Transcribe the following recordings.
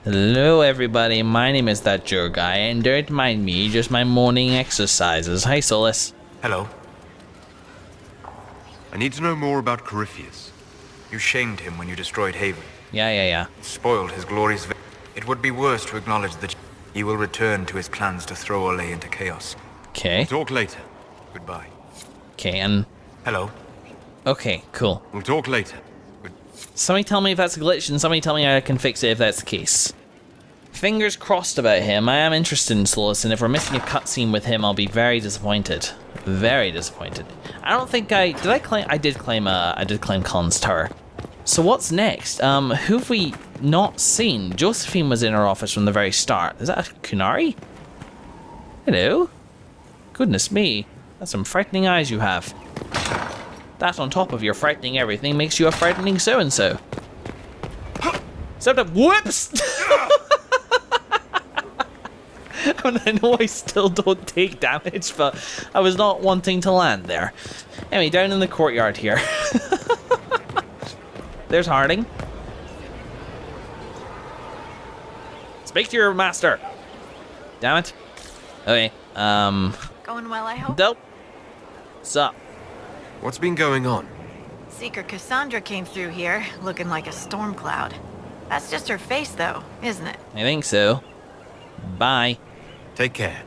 Hello everybody, my name is That Joe Guy, and don't mind me, just my morning exercises. Hi Solus. Hello. I need to know more about Corypheus. You shamed him when you destroyed Haven. Yeah. Spoiled his glorious It would be worse to acknowledge that he will return to his plans to throw Olay into chaos. Okay. We'll talk later. Goodbye. Okay, and... Hello. Okay, cool. We'll talk later. Somebody tell me if that's a glitch, and somebody tell me I can fix it if that's the case. Fingers crossed about him. I am interested in Solus, and if we're missing a cutscene with him, I'll be very disappointed. Very disappointed. I don't think I did claim Colin's Tower. So what's next? Who have we not seen? Josephine was in our office from the very start. Is that a Kunari? Hello? Goodness me. That's some frightening eyes you have. That on top of your frightening everything makes you a frightening so-and-so. Whoops! And I know I still don't take damage, but I was not wanting to land there. Anyway, down in the courtyard here. There's Harding. Speak to your master. Damn it. Okay, Going well, I hope? Nope. Sup? What's been going on? Seeker Cassandra came through here, looking like a storm cloud. That's just her face, though, isn't it? I think so. Bye. Take care.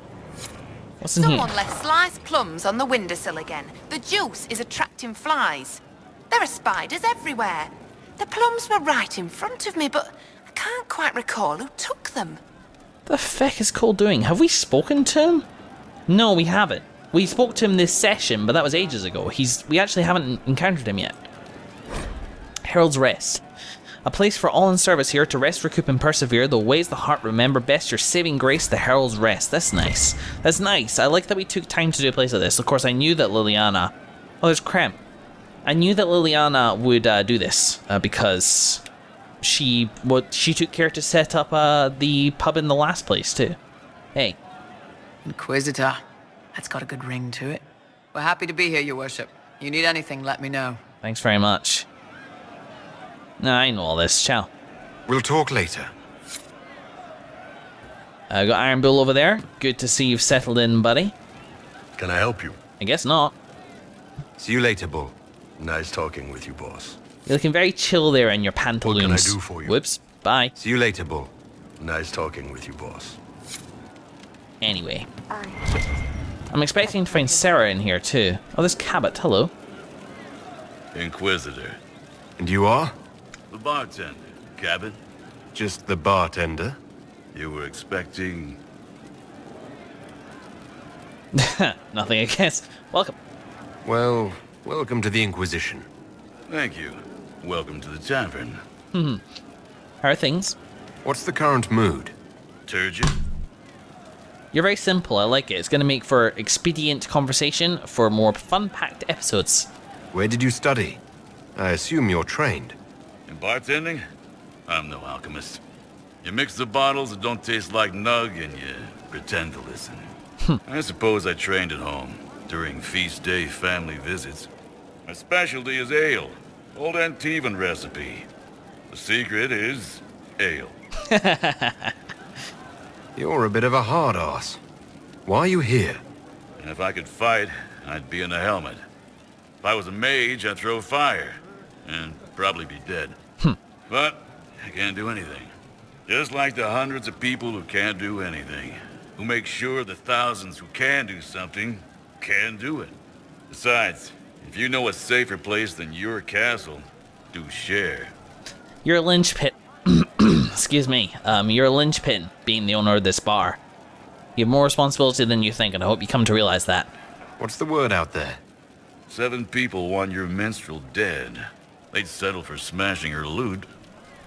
What's in here? Someone left sliced plums on the windowsill again. The juice is attracting flies. There are spiders everywhere. The plums were right in front of me, but I can't quite recall who took them. The feck is Cole doing? Have we spoken to him? No, we haven't. We spoke to him this session, but that was ages ago. We actually haven't encountered him yet. Heralds Rest. A place for all in service here to rest, recoup, and persevere. The ways the heart remember best, your saving grace, the Heralds Rest. That's nice. That's nice. I like that we took time to do a place like this. Of course, I knew that Liliana... Oh, there's Krem. I knew that Liliana would do this because she took care to set up the pub in the last place too. Hey. Inquisitor. That's got a good ring to it. We're happy to be here, your worship. You need anything, let me know. Thanks very much. No, I know all this. Ciao. We'll talk later. I got Iron Bull over there. Good to see you've settled in, buddy. Can I help you? I guess not. See you later, Bull. Nice talking with you, boss. You're looking very chill there in your pantaloons. What can I do for you? Whoops. Bye. See you later, Bull. Nice talking with you, boss. Anyway. I'm expecting to find Sera in here too. Oh, there's Cabot. Hello. Inquisitor. And you are? The bartender. Cabot? Just the bartender? You were expecting... Nothing, I guess. Welcome. Well, welcome to the Inquisition. Thank you. Welcome to the tavern. How are things? What's the current mood? Turgid? You're very simple. I like it. It's going to make for expedient conversation for more fun-packed episodes. Where did you study? I assume you're trained. In bartending? I'm no alchemist. You mix the bottles that don't taste like nug and you pretend to listen. I suppose I trained at home during feast day family visits. My specialty is ale. Old Antivan recipe. The secret is ale. You're a bit of a hard ass. Why are you here? And if I could fight, I'd be in a helmet. If I was a mage, I'd throw fire. And probably be dead. But I can't do anything. Just like the hundreds of people who can't do anything. Who make sure the thousands who can do something can do it. Besides, if you know a safer place than your castle, do share. You're a linchpin. Excuse me. You're a linchpin, being the owner of this bar. You have more responsibility than you think, and I hope you come to realize that. What's the word out there? 7 people want your minstrel dead. They'd settle for smashing her lute,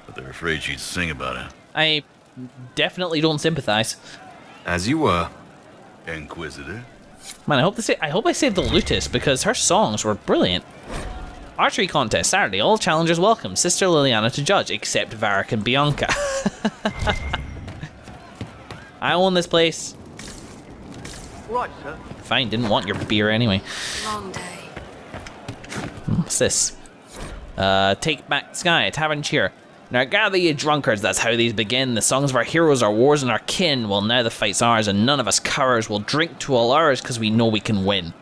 but they're afraid she'd sing about it. I definitely don't sympathize. As you were. Inquisitor? Man, I hope I saved the Lutus because her songs were brilliant. Archery contest Saturday. All challengers welcome. Sister Liliana to judge, except Varric and Bianca. I own this place. Right, sir. Fine, didn't want your beer anyway. Long day. What's this? Take back Sky, a tavern cheer. Now gather ye drunkards, that's how these begin. The songs of our heroes, our wars, and our kin. Well, now the fight's ours, and none of us cowards will drink to all ours, because we know we can win.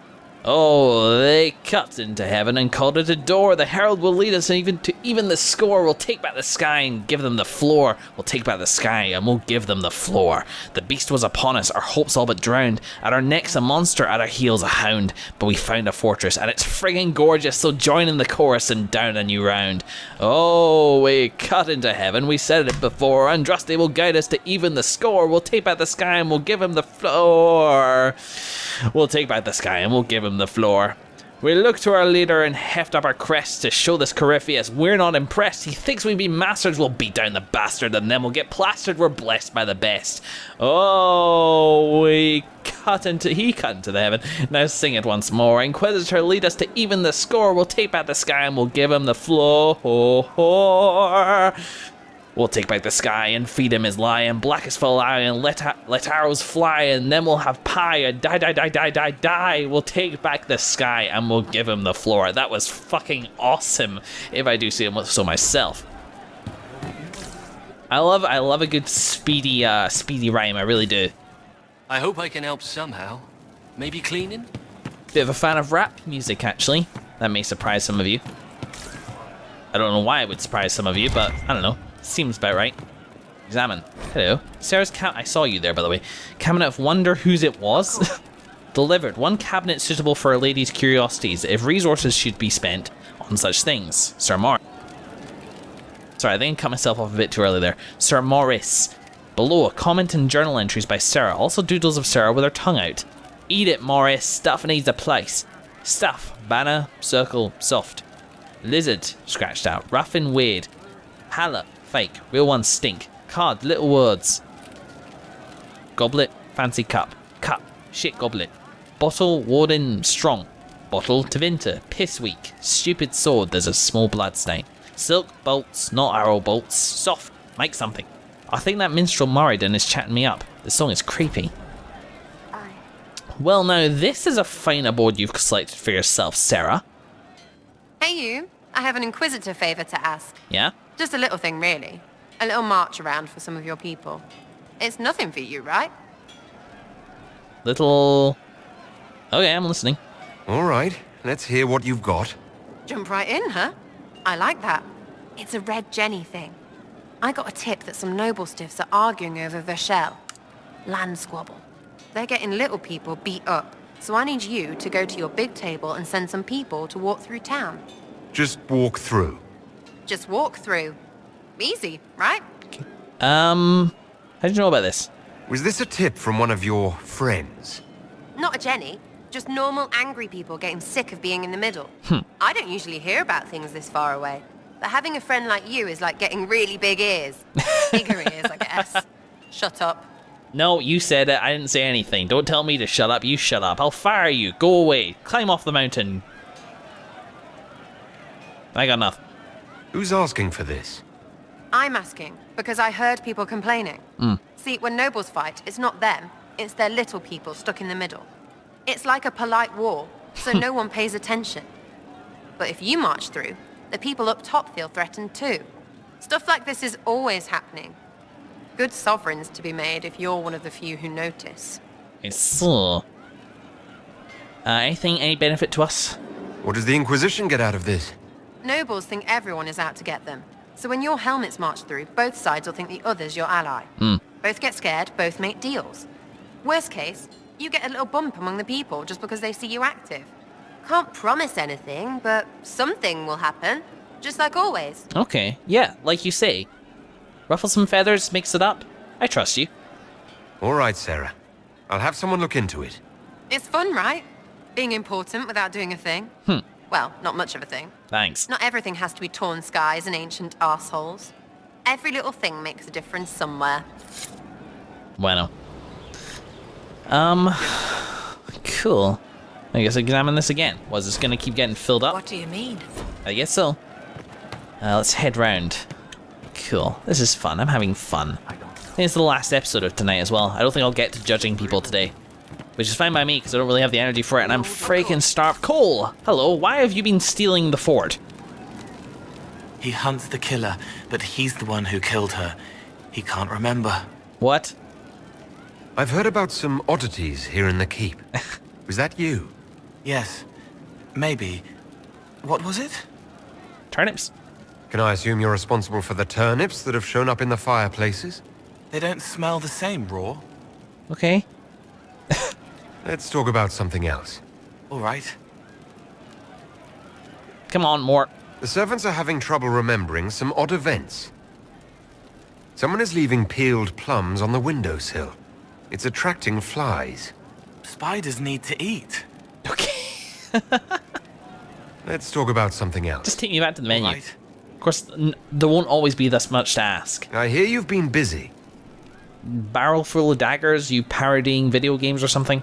Oh, they cut into heaven and called it a door. The herald will lead us even to even the score. We'll take back the sky and give them the floor. We'll take back the sky and we'll give them the floor. The beast was upon us, our hopes all but drowned. At our necks a monster, at our heels a hound. But we found a fortress and it's friggin' gorgeous, so join in the chorus and down a new round. Oh, we cut into heaven, we said it before. Andraste will guide us to even the score. We'll take back the sky and we'll give him the floor. We'll take back the sky and we'll give him the floor. We look to our leader and heft up our crests to show this Corypheus we're not impressed. He thinks we be masters, we'll beat down the bastard and then we'll get plastered, we're blessed by the best. Oh, he cut into the heaven. Now sing it once more. Inquisitor, lead us to even the score. We'll take back the sky and we'll give him the floor. We'll take back the sky and feed him his lie, and black as full eye, and let arrows fly, and then we'll have pie, and die. We'll take back the sky and we'll give him the floor. That was fucking awesome, if I do say so myself. I love a good speedy rhyme, I really do. I hope I can help somehow. Maybe cleaning? Bit of a fan of rap music, actually. That may surprise some of you. I don't know why it would surprise some of you, but I don't know. Seems about right. Examine. Hello. Sera's I saw you there, by the way. Cabinet of wonder whose it was. Delivered. One cabinet suitable for a lady's curiosities, if resources should be spent on such things. Sir Morris. Sorry, I think I cut myself off a bit too early there. Sir Morris. Below, a comment and journal entries by Sera. Also doodles of Sera with her tongue out. Eat it, Morris. Stuff needs a place. Stuff. Banner. Circle. Soft. Lizard. Scratched out. Rough and weird. Halla. Fake. Real ones stink. Card. Little words. Goblet. Fancy cup. Cup. Shit goblet. Bottle. Warden. Strong. Bottle. Tevinter. Piss weak. Stupid sword. There's a small blood stain. Silk. Bolts. Not arrow bolts. Soft. Make something. I think that minstrel Moradin is chatting me up. The song is creepy. Well, now this is a fine aboard you've selected for yourself, Sera. Hey you. I have an Inquisitor favor to ask. Yeah? Just a little thing, really. A little march around for some of your people. It's nothing for you, right? Little... Okay, I'm listening. All right, let's hear what you've got. Jump right in, huh? I like that. It's a Red Jenny thing. I got a tip that some noble stiffs are arguing over Verschel. Land squabble. They're getting little people beat up, so I need you to go to your big table and send some people to walk through town. Just walk through. Just walk through. Easy, right? How did you know about this? Was this a tip from one of your friends? Not a Jenny. Just normal angry people getting sick of being in the middle. I don't usually hear about things this far away. But having a friend like you is like getting really big ears. Bigger ears, I guess. Shut up. No, you said it. I didn't say anything. Don't tell me to shut up. You shut up. I'll fire you. Go away. Climb off the mountain. I got nothing. Who's asking for this? I'm asking because I heard people complaining. See, when nobles fight, it's not them. It's their little people stuck in the middle. It's like a polite war, so no one pays attention. But if you march through, the people up top feel threatened too. Stuff like this is always happening. Good sovereigns to be made if you're one of the few who notice. So, any benefit to us? What does the Inquisition get out of this? Nobles think everyone is out to get them. So when your helmets march through, both sides will think the other's your ally. Both get scared, both make deals. Worst case, you get a little bump among the people just because they see you active. Can't promise anything, but something will happen. Just like always. Okay, yeah, like you say. Ruffle some feathers, mix it up. I trust you. All right, Sera. I'll have someone look into it. It's fun, right? Being important without doing a thing. Well, not much of a thing. Thanks. Not everything has to be torn skies and ancient arseholes. Every little thing makes a difference somewhere. Bueno. Cool. I guess examine this again. Was this gonna keep getting filled up? What do you mean? I guess so. Let's head round. Cool. This is fun. I'm having fun. I think it's the last episode of tonight as well. I don't think I'll get to judging people today. Which is fine by me, because I don't really have the energy for it, and I'm freaking starved. Cole! Hello, why have you been stealing the fort? He hunts the killer, but he's the one who killed her. He can't remember. What? I've heard about some oddities here in the keep. Was that you? Yes. Maybe. What was it? Turnips. Can I assume you're responsible for the turnips that have shown up in the fireplaces? They don't smell the same raw. Okay. Let's talk about something else. All right. Come on, more. The servants are having trouble remembering some odd events. Someone is leaving peeled plums on the windowsill. It's attracting flies. Spiders need to eat. Okay. Let's talk about something else. Just take me back to the menu. Right. Of course, there won't always be this much to ask. I hear you've been busy. Barrel full of daggers, you parodying video games or something?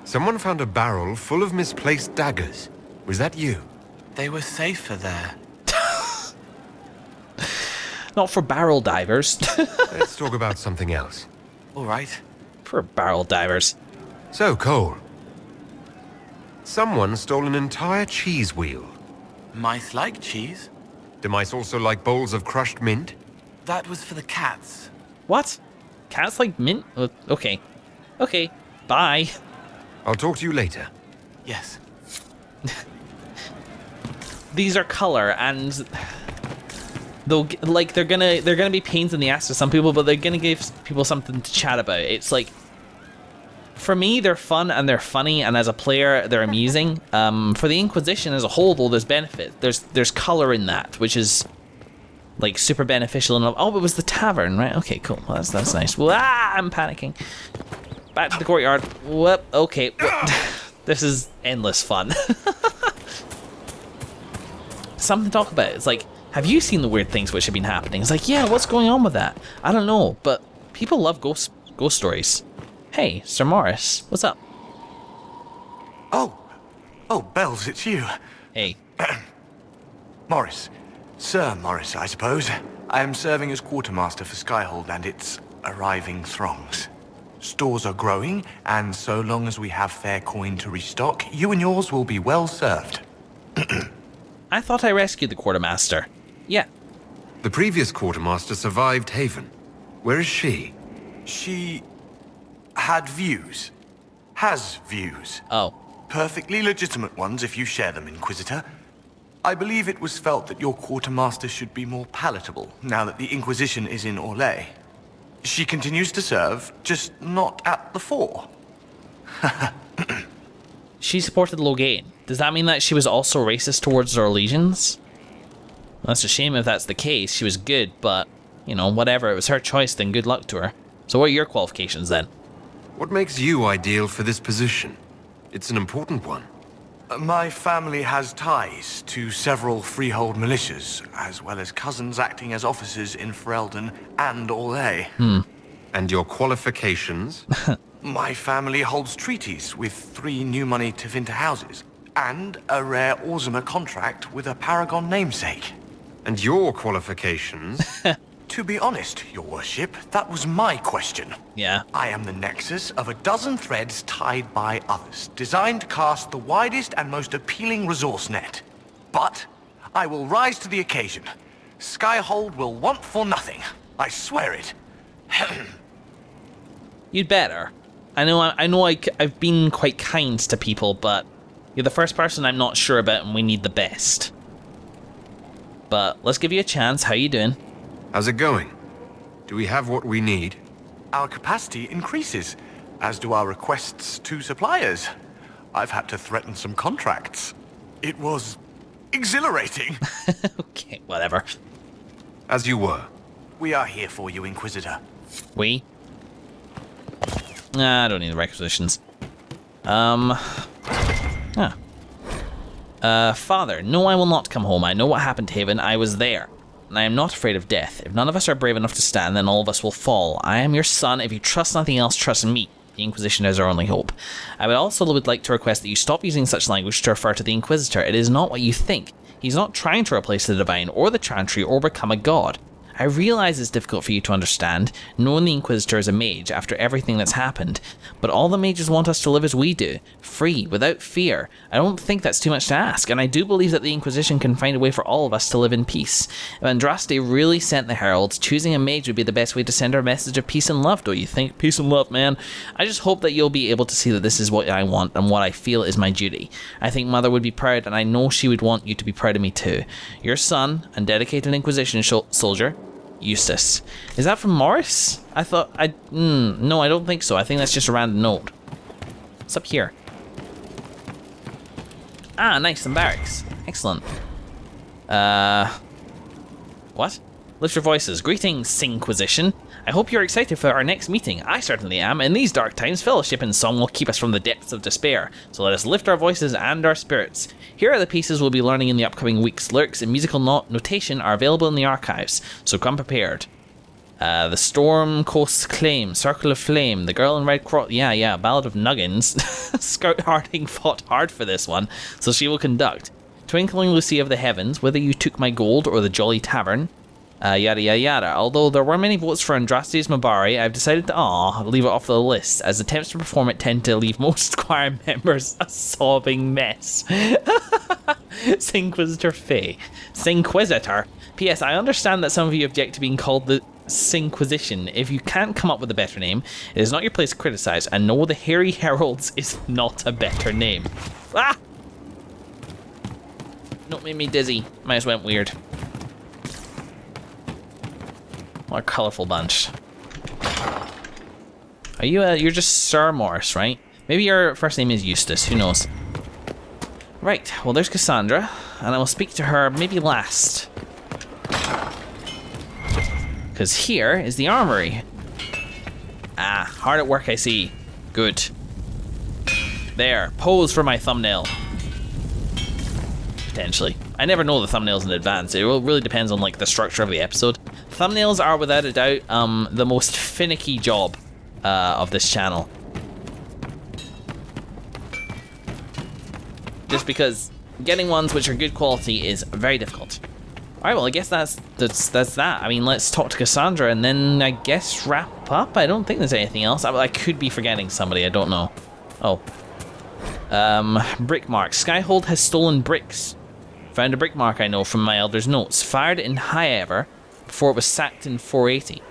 Someone found a barrel full of misplaced daggers. Was that you? They were safer there. Not for barrel divers. Let's talk about something else. All right. For barrel divers. So, Cole. Someone stole an entire cheese wheel. Mice like cheese. Do mice also like bowls of crushed mint? That was for the cats. What? Cats like mint? Okay. Okay. Bye. I'll talk to you later. Yes. These are color, and they'll like they're gonna be pains in the ass to some people, but they're gonna give people something to chat about. It's like, for me, they're fun and they're funny, and as a player, they're amusing. For the Inquisition as a whole, though, there's benefit. There's color in that, which is like super beneficial. And oh, it was the tavern, right? Okay, cool. Well, that's nice. Well, I'm panicking. Back to the courtyard. Whoop. Okay. Whoop. This is endless fun. Something to talk about. It's like, have you seen the weird things which have been happening? It's like, yeah, what's going on with that? I don't know, but people love ghost stories. Hey, Sir Morris, what's up? Oh, Bells, it's you. Hey. Morris. Sir Morris, I suppose. I am serving as quartermaster for Skyhold and its arriving throngs. Stores are growing, and so long as we have fair coin to restock, you and yours will be well served. I thought I rescued the quartermaster. Yeah. The previous quartermaster survived Haven. Where is she? She had views. Has views. Oh. Perfectly legitimate ones if you share them, Inquisitor. I believe it was felt that your quartermaster should be more palatable now that the Inquisition is in Orlais. She continues to serve, just not at the fore. She supported Loghain. Does that mean that she was also racist towards her legions? Well, that's a shame if that's the case. She was good, but, you know, whatever. It was her choice, then good luck to her. So what are your qualifications then? What makes you ideal for this position? It's an important one. My family has ties to several freehold militias, as well as cousins acting as officers in Ferelden and Orlais. And your qualifications? My family holds treaties with 3 new money Tevinter houses, and a rare Orzuma contract with a Paragon namesake. And your qualifications? To be honest, your worship, that was my question. Yeah. I am the nexus of a dozen threads tied by others, designed to cast the widest and most appealing resource net. But I will rise to the occasion. Skyhold will want for nothing. I swear it. You'd better. I know I've been quite kind to people, but you're the first person I'm not sure about, and we need the best. But let's give you a chance. How you doing? How's it going? Do we have what we need? Our capacity increases, as do our requests to suppliers. I've had to threaten some contracts. It was exhilarating. Okay, whatever. As you were. We are here for you, Inquisitor. We? Nah, I don't need the requisitions. Father, no, I will not come home. I know what happened to Haven. I was there. And I am not afraid of death. If none of us are brave enough to stand, then all of us will fall. I am your son. If you trust nothing else, trust me. The Inquisition is our only hope. I would like to request that you stop using such language to refer to the Inquisitor. It is not what you think. He's not trying to replace the Divine or the Chantry or become a god. I realize it's difficult for you to understand, knowing the Inquisitor is a mage after everything that's happened, but all the mages want us to live as we do, free, without fear. I don't think that's too much to ask, and I do believe that the Inquisition can find a way for all of us to live in peace. If Andraste really sent the Heralds, choosing a mage would be the best way to send our message of peace and love, don't you think? Peace and love, man. I just hope that you'll be able to see that this is what I want and what I feel is my duty. I think Mother would be proud, and I know she would want you to be proud of me too. Your son and dedicated Inquisition soldier, Eustace. Is that from Morris? No, I don't think so. I think that's just a random note. What's up here? Ah, nice, some barracks. Excellent. What? Lift your voices. Greetings, Inquisition. I hope you're excited for our next meeting. I certainly am. In these dark times, fellowship and song will keep us from the depths of despair. So let us lift our voices and our spirits. Here are the pieces we'll be learning in the upcoming weeks. Lyrics and musical notation are available in the archives, so come prepared. The Storm Coast Claim, Circle of Flame, The Girl in Red Cross, Ballad of Nuggins. Scout Harding fought hard for this one, so she will conduct. Twinkling Lucy of the Heavens, Whether You Took My Gold or The Jolly Tavern. Yada yada yada. Although there were many votes for Andraste's Mabari, I've decided to leave it off the list, as attempts to perform it tend to leave most choir members a sobbing mess. Inquisitor Faye. Inquisitor. P.S. I understand that some of you object to being called the Inquisition. If you can't come up with a better name, it is not your place to criticize, and no, the Hairy Heralds is not a better name. Ah! Note made me dizzy. Mouse went weird. What a colourful bunch. Are you, you're just Sir Morris, right? Maybe your first name is Eustace, who knows? Right, well there's Cassandra, and I will speak to her maybe last. Because here is the armory. Ah, hard at work I see. Good. There, pose for my thumbnail. Potentially. I never know the thumbnails in advance. It really depends on like the structure of the episode. Thumbnails are without a doubt the most finicky job of this channel. Just because getting ones which are good quality is very difficult. Alright, well I guess that's that. I mean, let's talk to Cassandra and then I guess wrap up. I don't think there's anything else. I could be forgetting somebody, I don't know. Oh. Brick mark. Skyhold has stolen bricks. Found a brick mark I know from my elder's notes. Fired in High before it was sacked in 480.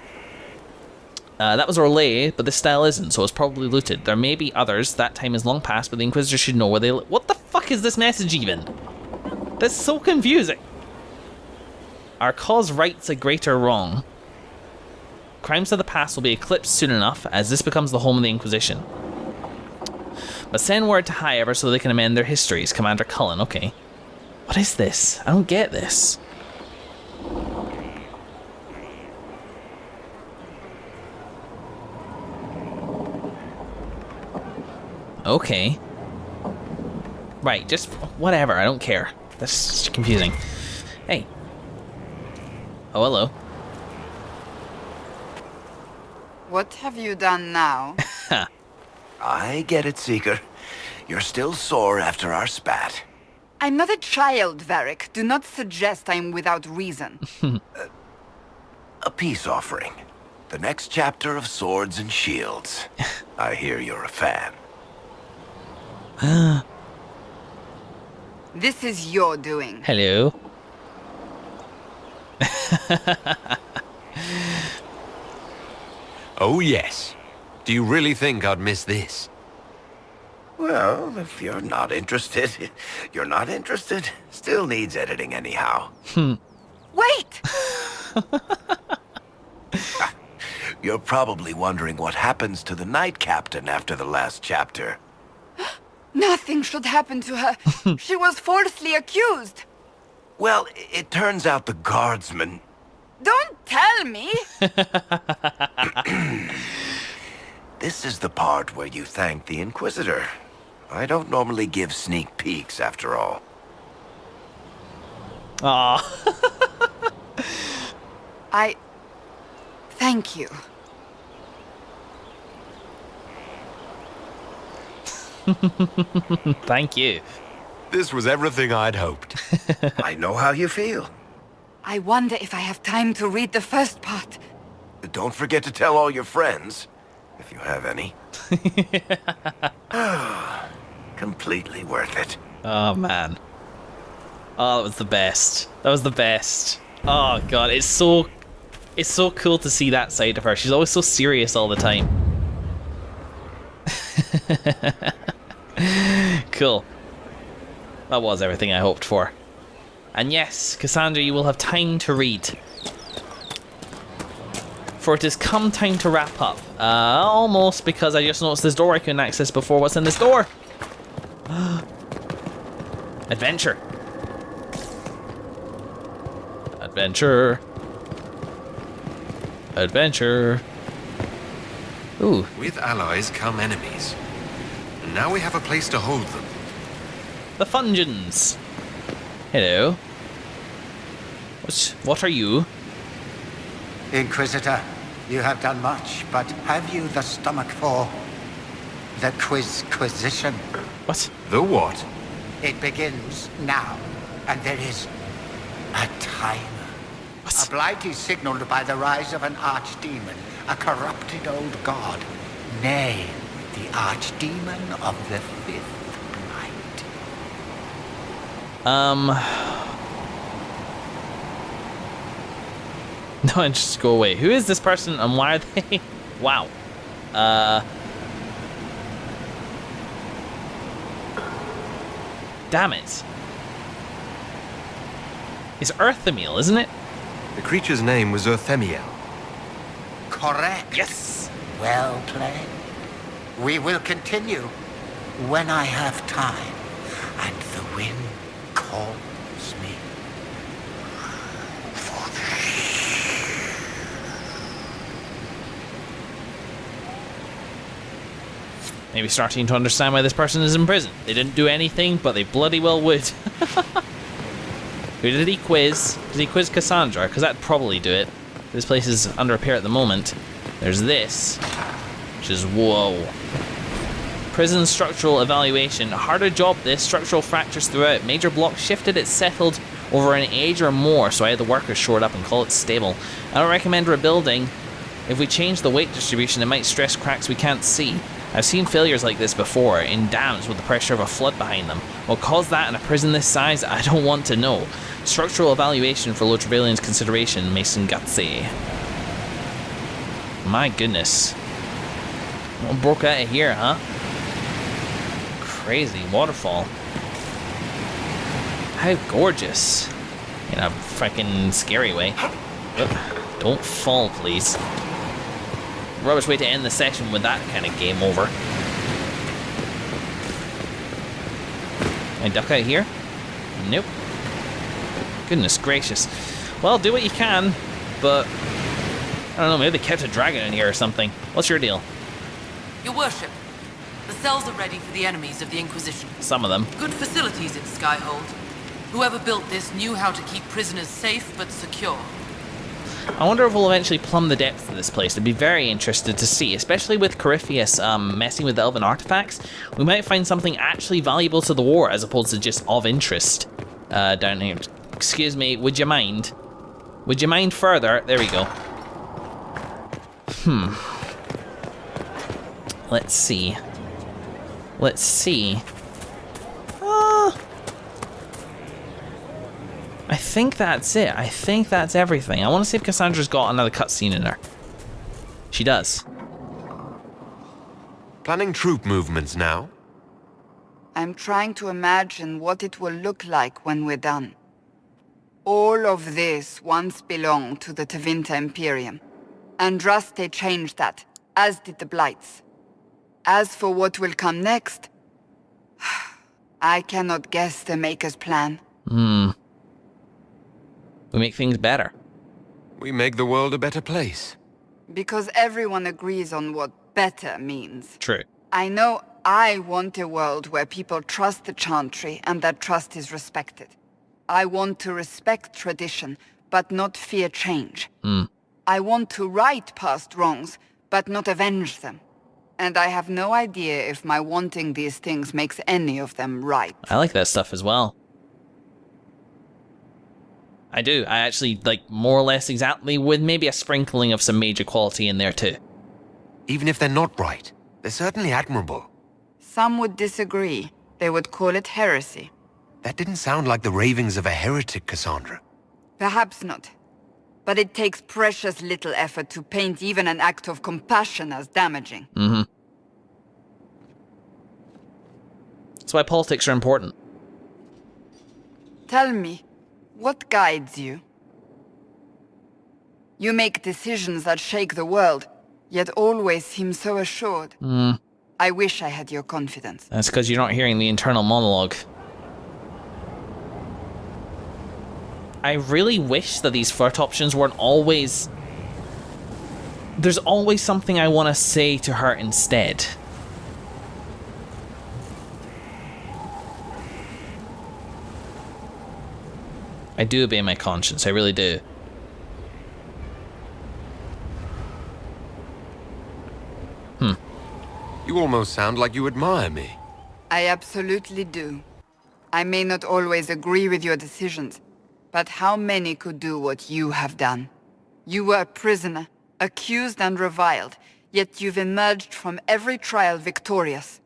That was Orlais, but this style isn't, so it's probably looted. There may be others, that time is long past, but the Inquisitor should know where they live. What the fuck is this message even? That's so confusing. Our cause rights a greater wrong. Crimes of the past will be eclipsed soon enough, as this becomes the home of the Inquisition. But send word to High so they can amend their histories. Commander Cullen, okay. What is this? I don't get this. Okay. Right, just whatever, I don't care. That's confusing. Hey. Oh, hello. What have you done now? I get it, Seeker. You're still sore after our spat. I'm not a child, Varric. Do not suggest I'm without reason. A peace offering. The next chapter of Swords and Shields. I hear you're a fan. This is your doing. Hello. Oh, yes. Do you really think I'd miss this? Well, if you're not interested, you're not interested. Still needs editing anyhow. Wait! You're probably wondering what happens to the Knight Captain after the last chapter. Nothing should happen to her. She was falsely accused. Well, it turns out the guardsman... Don't tell me! This is the part where you thank the Inquisitor. I don't normally give sneak peeks, after all. Aww. Thank you. Thank you. This was everything I'd hoped. I know how you feel. I wonder if I have time to read the first part. Don't forget to tell all your friends, if you have any. Completely worth it. Oh, man. Oh, that was the best. That was the best. Oh, God. It's so cool to see that side of her. She's always so serious all the time. Cool. That was everything I hoped for. And yes, Cassandra, you will have time to read. For it has come time to wrap up. Almost, because I just noticed this door I couldn't access before. What's in this door? Adventure. Adventure. Adventure. Ooh. With allies come enemies. And now we have a place to hold them. The Fungeons. Hello. What are you? Inquisitor, you have done much, but have you the stomach for the Quizquisition? What? The what? It begins now, and there is a timer. What? A blight is signaled by the rise of an archdemon, a corrupted old god. Nay, the archdemon of the fifth blight. No, just go away. Who is this person and why are they? Wow. Damn it. It's Earthamiel, isn't it? The creature's name was Earthamiel. Correct. Yes. Well played. We will continue when I have time and the wind calls me. Maybe starting to understand why this person is in prison. They didn't do anything, but they bloody well would. Who did he quiz? Did he quiz Cassandra? Because that'd probably do it. This place is under repair at the moment. There's this, which is whoa. Prison structural evaluation. Harder job this. Structural fractures throughout. Major block shifted. It's settled over an age or more, so I had the workers shored up and call it stable. I don't recommend rebuilding. If we change the weight distribution, it might stress cracks we can't see. I've seen failures like this before, in dams with the pressure of a flood behind them. What caused that in a prison this size, I don't want to know. Structural evaluation for Lord Trevelyan's consideration, Mason Gutsy. My goodness. What broke out of here, huh? Crazy waterfall. How gorgeous. In a freaking scary way. Don't fall, please. Rubbish way to end the session with that kind of game over. Can I duck out here? Nope. Goodness gracious. Well, do what you can, but I don't know, maybe they kept a dragon in here or something. What's your deal? Your worship, the cells are ready for the enemies of the Inquisition. Some of them. Good facilities at Skyhold. Whoever built this knew how to keep prisoners safe but secure. I wonder if we'll eventually plumb the depths of this place. I'd be very interested to see, especially with Corypheus messing with the elven artifacts. We might find something actually valuable to the war as opposed to just of interest down here. Excuse me, would you mind? Would you mind further? There we go. Let's see. Let's see. I think that's it. I think that's everything. I want to see if Cassandra's got another cutscene in her. She does. Planning troop movements now? I'm trying to imagine what it will look like when we're done. All of this once belonged to the Tevinter Imperium. Andraste changed that, as did the Blights. As for what will come next, I cannot guess the Maker's plan. We make things better. We make the world a better place. Because everyone agrees on what better means. True. I know I want a world where people trust the Chantry and that trust is respected. I want to respect tradition, but not fear change. I want to right past wrongs, but not avenge them. And I have no idea if my wanting these things makes any of them right. I like that stuff as well. I do. I actually, like, more or less exactly, with maybe a sprinkling of some major quality in there too. Even if they're not right, they're certainly admirable. Some would disagree. They would call it heresy. That didn't sound like the ravings of a heretic, Cassandra. Perhaps not. But it takes precious little effort to paint even an act of compassion as damaging. Mm-hmm. That's why politics are important. Tell me, what guides you? You make decisions that shake the world, yet always seem so assured. I wish I had your confidence. That's because you're not hearing the internal monologue. I really wish that these flirt options weren't always... There's always something I want to say to her instead. I do obey my conscience, I really do. You almost sound like you admire me. I absolutely do. I may not always agree with your decisions, but how many could do what you have done? You were a prisoner, accused and reviled, yet you've emerged from every trial victorious.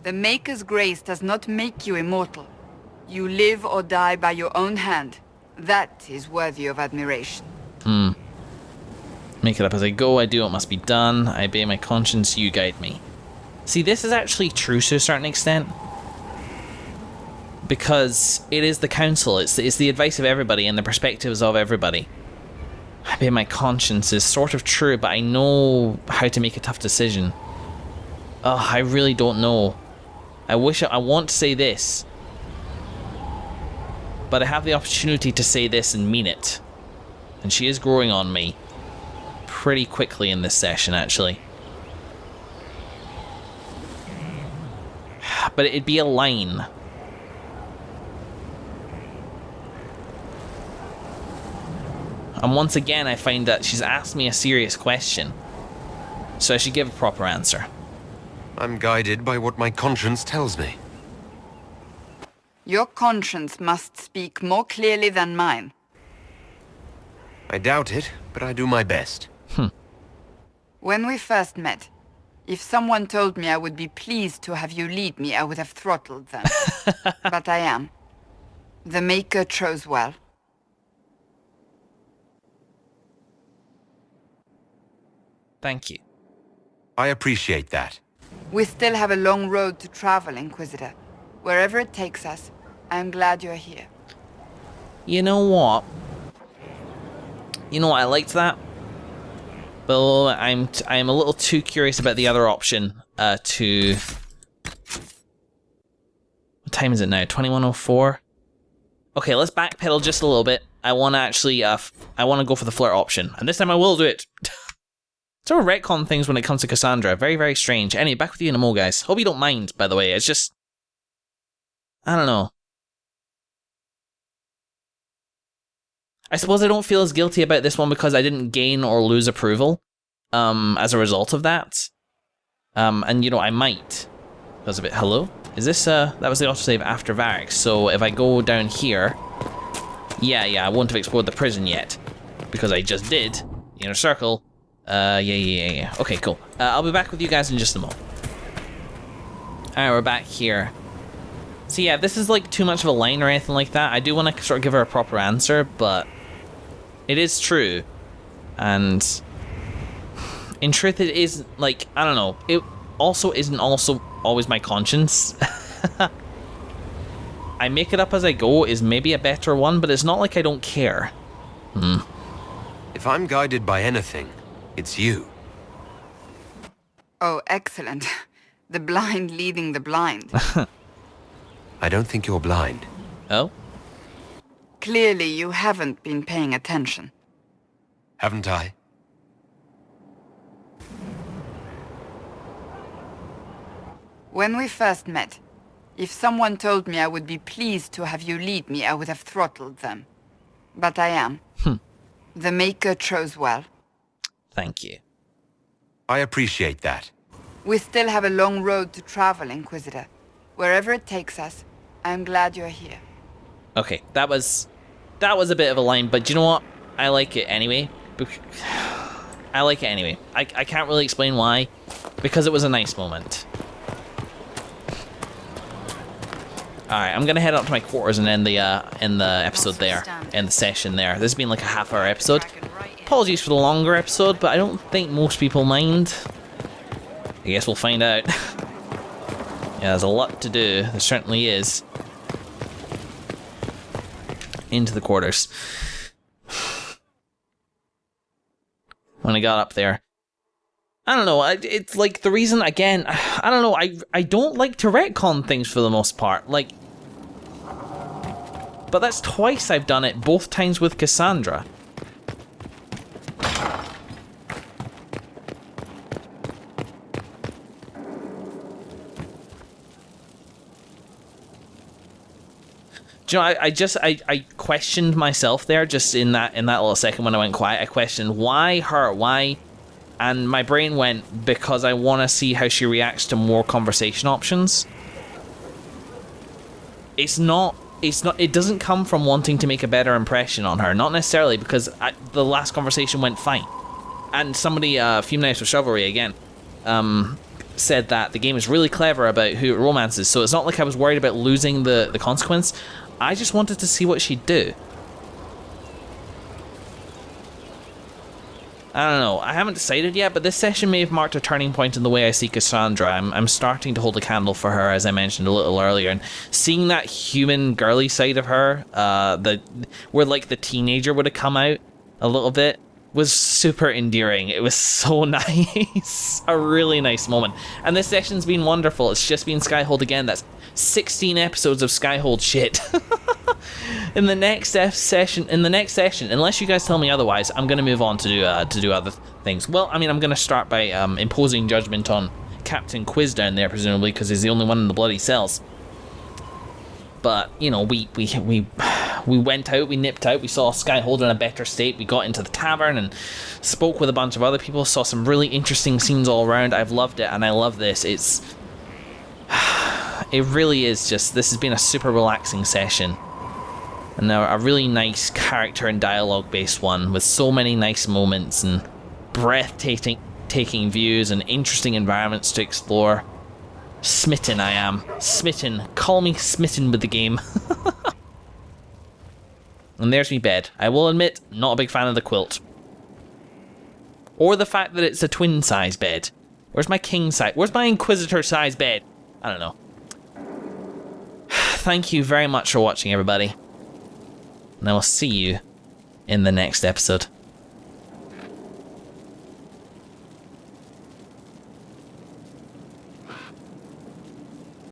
The Maker's grace does not make you immortal. You live or die by your own hand. That is worthy of admiration. Make it up as I go, I do what must be done, I obey my conscience, you guide me. See, this is actually true to a certain extent. Because it is the council, it's the advice of everybody and the perspectives of everybody. I obey my conscience is sort of true, but I know how to make a tough decision. I really don't know. I want to say this. But I have the opportunity to say this and mean it. And she is growing on me. Pretty quickly in this session, actually. But it'd be a line. And once again, I find that she's asked me a serious question. So I should give a proper answer. I'm guided by what my conscience tells me. Your conscience must speak more clearly than mine. I doubt it, but I do my best. When we first met, if someone told me I would be pleased to have you lead me, I would have throttled them. But I am. The Maker chose well. Thank you. I appreciate that. We still have a long road to travel, Inquisitor. Wherever it takes us, I'm glad you're here. You know what? I liked that. But I'm a little too curious about the other option to... What time is it now? 21:04? Okay, let's backpedal just a little bit. I want to actually, I want to go for the flirt option. And this time I will do it. Sort of retcon things when it comes to Cassandra. Very, very strange. Anyway, back with you in a mo, guys. Hope you don't mind, by the way. It's just... I don't know. I suppose I don't feel as guilty about this one because I didn't gain or lose approval as a result of that. And, I might. That was a bit... Hello? Is this... That was the autosave after Varix. So if I go down here... Yeah, I won't have explored the prison yet. Because I just did. The inner circle. Yeah. Okay, cool. I'll be back with you guys in just a moment. Alright, we're back here. So yeah, this is like too much of a line or anything like that. I do want to sort of give her a proper answer, but it is true. And in truth, it is like, I don't know. It also isn't also always my conscience. I make it up as I go is maybe a better one, but it's not like I don't care. If I'm guided by anything, it's you. Oh, excellent. The blind leading the blind. I don't think you're blind. Oh? Clearly you haven't been paying attention. Haven't I? When we first met, if someone told me I would be pleased to have you lead me, I would have throttled them. But I am. The Maker chose well. Thank you. I appreciate that. We still have a long road to travel, Inquisitor. Wherever it takes us, I'm glad you're here. Okay, that was That was a bit of a line, but do you know what? I like it anyway. I like it anyway. I can't really explain why, because it was a nice moment. Alright, I'm gonna head up to my quarters and end the episode there, end the session there. This has been like a half-hour episode. Apologies for the longer episode, but I don't think most people mind. I guess we'll find out. Yeah, there's a lot to do. There certainly is. Into the quarters. When I got up there, I don't know, it's like the reason, again, I don't know, I don't like to retcon things for the most part, like, but that's twice I've done it, both times with Cassandra. Do you know, I questioned myself there, just in that little second when I went quiet. I questioned why her, why, and my brain went, because I want to see how she reacts to more conversation options. It doesn't come from wanting to make a better impression on her, not necessarily, because the last conversation went fine. And somebody, Few Knives of Chivalry again, said that the game is really clever about who it romances, so it's not like I was worried about losing the consequence. I just wanted to see what she'd do. I don't know, I haven't decided yet, but this session may have marked a turning point in the way I see Cassandra. I'm starting to hold a candle for her, as I mentioned a little earlier, and seeing that human, girly side of her, where like the teenager would have come out a little bit, was super endearing. It was so nice. A really nice moment. And this session's been wonderful. It's just been Skyhold again. That's 16 episodes of Skyhold shit. In the next session, unless you guys tell me otherwise, I'm gonna move on to do other things. Well, I mean, I'm gonna start by imposing judgment on Captain Quiz down there, presumably, because he's the only one in the bloody cells. But you know, we went out, we nipped out, we saw Skyhold in a better state, we got into the tavern and spoke with a bunch of other people, saw some really interesting scenes all around. I've loved it, and I love this. It really is just, this has been a super relaxing session. And a really nice character and dialogue based one, with so many nice moments and breathtaking views and interesting environments to explore. Smitten I am. Smitten. Call me smitten with the game. And there's me bed. I will admit, not a big fan of the quilt. Or the fact that it's a twin size bed. Where's my king size? Where's my Inquisitor size bed? I don't know. Thank you very much for watching, everybody. And I will see you in the next episode.